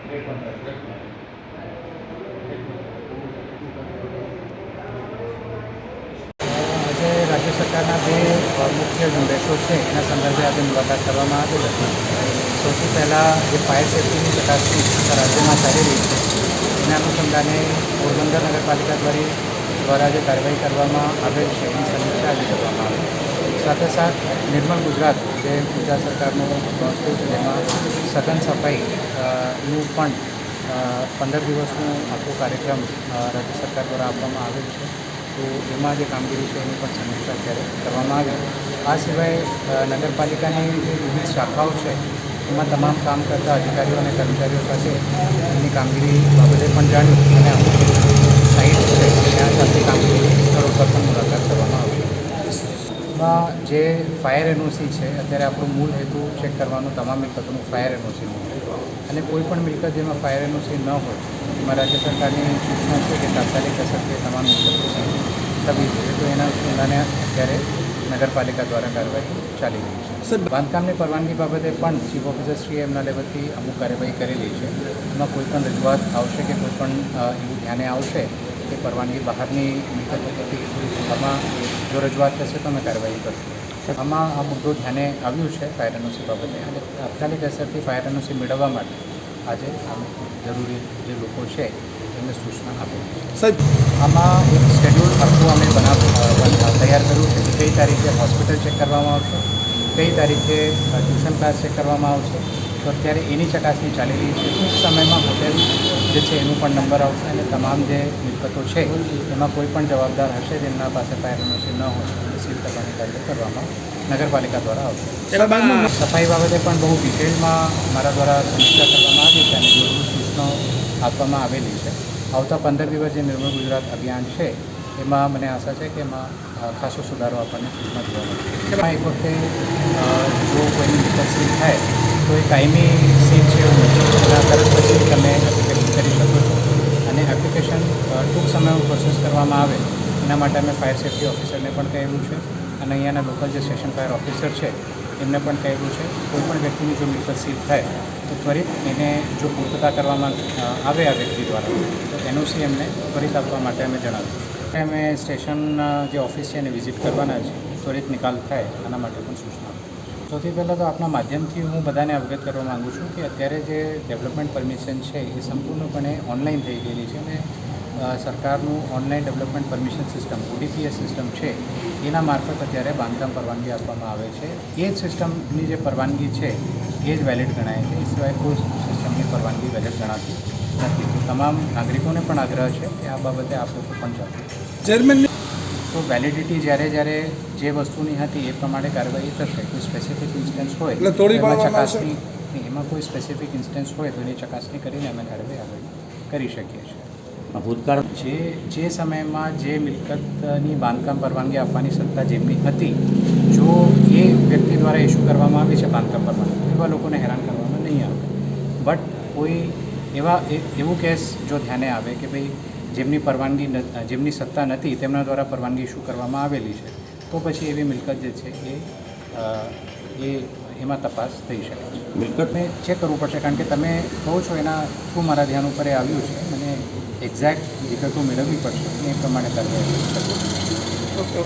આજે રાજ્ય સરકારના બે મુખ્ય ઝુંબેશો છે એના સંદર્ભે આજે મુલાકાત કરવામાં આવેલ હતી. સૌથી પહેલાં જે ફાયર સેફ્ટીની ચકાસણી આખા રાજ્યમાં ચાલી રહી છે એના અનુસંધાને પોરબંદર નગરપાલિકા દ્વારા જે કાર્યવાહી કરવામાં આવેલ છે એની સમીક્ષા આજે કરવામાં આવી. સાથે સાથ નિર્મલ ગુજરાત જે ગુજરાત સરકારનું હતું જેમાં સઘન સફાઈનું પણ 15 દિવસનું આખો કાર્યક્રમ રાજ્ય સરકાર દ્વારા આપવામાં આવેલ છે. તો એમાં જે કામગીરી છે એની પણ સમીક્ષા અત્યારે કરવામાં આવી. આ સિવાય નગરપાલિકાની જે વિવિધ શાખાઓ છે એમાં તમામ કામ કરતા અધિકારીઓ અને કર્મચારીઓ સાથે એની કામગીરી બાબતે પણ જાણ્યું અને અમુક સાઇટ છે ત્યાં સાથે કામગીરી સ્થળો પર પણ મુલાકાત કરવામાં આવી. એમાં જે ફાયર એનઓસી છે અત્યારે આપણો મૂળ હેતુ ચેક કરવાનું તમામ મિલકતોનું ફાયર એનઓસીનું છે અને કોઈ પણ મિલકત જેમાં ફાયર એનઓસી ન હોય એમાં રાજ્ય સરકારની સૂચના છે કે તાત્કાલિક અસરથી તમામ મિલકતો થવી જોઈએ. તો એના અનુસંધાને અત્યારે નગરપાલિકા દ્વારા કાર્યવાહી ચાલી રહી છે. બાંધકામની પરવાનગી બાબતે પણ ચીફ ઓફિસરશ્રીએ એમના લેવલથી અમુક કાર્યવાહી કરેલી છે. એમાં કોઈ પણ રજૂઆત આવશે કે કોઈ પણ એવું ધ્યાને આવશે કે પરવાનગી બહારની મિલકતો પરથી આમાં જો રજૂઆત થશે તો અમે કાર્યવાહી કરશું. આમાં આ મુદ્દો ધ્યાને આવ્યું છે ફાયર એનઓસી બાબતે અને તાત્કાલિક અસરથી ફાયર એનઓસી મેળવવા માટે આજે જરૂરી જે લોકો છે એમને સૂચના આપેલી છે. સાહેબ આમાં એક શેડ્યુલ આખું અમે તૈયાર કર્યું છે કે કઈ તારીખે હોસ્પિટલ ચેક કરવામાં આવશે, કઈ તારીખે ટ્યુશન ક્લાસ ચેક કરવામાં આવશે. તો અત્યારે એની ચકાસણી ચાલી રહી છે. ટૂંક સમયમાં હોટેલ જે છે એનું પણ નંબર આવશે અને તમામ જે મિલકતો છે એમાં કોઈ પણ જવાબદાર હશે જેમના પાસે ફાયર એનઓસી ન હોય એ સીલ કરવાની કાર્ય કરવામાં નગરપાલિકા દ્વારા આવશે. સફાઈ બાબતે પણ બહુ ડિટેલમાં મારા દ્વારા સમીક્ષા કરવામાં આવી છે અને જરૂરી સૂચનાઓ આપવામાં આવેલી છે. આવતા 15 દિવસ જે નિર્મળ ગુજરાત અભિયાન છે એમાં મને આશા છે કે એમાં ખાસો સુધારો આપણને સૂચના જોવા મળશે. એમાં એક વખતે જો કોઈની મિલકત સીલ થાય તો એ કાયમી સીલ છે એવું નથી. એના તરત પછી તમે એપ્લિકેશન કરી શકો છો અને એપ્લિકેશન ટૂંક સમયમાં પ્રોસેસ કરવામાં આવે એના માટે અમે ફાયર સેફ્ટી ઓફિસરને પણ કહેલું છે અને અહીંયાના લોકલ જે સ્ટેશન ફાયર ઓફિસર છે એમને પણ કહેલું છે કોઈપણ વ્યક્તિની જો મિલકત સીલ થાય તો ત્વરિત એને જો પૂર્તતા કરવામાં આવે આ વ્યક્તિ દ્વારા તો એનઓસી એમને ત્વરિત આપવા માટે અમે જણાવ્યું. અમે સ્ટેશન જે ઓફિસ છે એને વિઝિટ કરવાના છે. ત્વરિત નિકાલ થાય આના માટે પણ સૂચના આપી. સૌથી પહેલાં તો આપના માધ્યમથી હું બધાને અવગત કરવા માગું છું કે અત્યારે જે ડેવલપમેન્ટ પરમિશન છે એ સંપૂર્ણપણે ઓનલાઈન થઈ ગયેલી છે અને સરકારનું online development permission system ODPS system છે એના મારફત અત્યારે બાંધકામ પરવાનગી આપવામાં આવે છે. એ જ સિસ્ટમની જે પરવાનગી છે એ જ વેલિડ ગણાય છે. એ સિવાય કોઈ સિસ્ટમની પરવાનગી વેલિડ ગણાતી નથી. તો તમામ નાગરિકોને પણ આગ્રહ છે કે આ બાબતે આપ લોકો પણ જાણો. તો વેલિડિટી જ્યારે જે વસ્તુની હતી એ પ્રમાણે કાર્યવાહી થશે. કોઈ સ્પેસિફિક ઇન્સ્ટન્સ હોય એમાં ચકાસણી એમાં કોઈ સ્પેસિફિક ઇન્સ્ટન્સ હોય તો એની ચકાસણી કરીને અમે કાર્યવાહી આગળ કરી શકીએ છીએ. ભૂતકાળ જે સમયમાં જે મિલકતની બાંધકામ પરવાનગી આપવાની સત્તા જેમની હતી જો એ વ્યક્તિ દ્વારા ઇસ્યુ કરવામાં આવી છે બાંધકામ પરવાનગી એવા લોકોને હેરાન કરવામાં નહીં આવે. બટ કોઈ એવું કેસ જો ધ્યાને આવે કે ભાઈ જેમની સત્તા નથી તેમના દ્વારા પરવાનગી ઇસ્યુ કરવામાં આવેલી છે તો પછી એવી મિલકત જે છે એમાં તપાસ થઈ શકે છે. મિલકતને ચેક કરવું પડશે કારણ કે તમે કહો છો એના થ્રુ મારા ધ્યાન ઉપર એ આવ્યું છે. મને એક્ઝેક્ટ વિગતો મેળવવી પડશે એ પ્રમાણે કાર્યવાહી કરવી. ઓકે.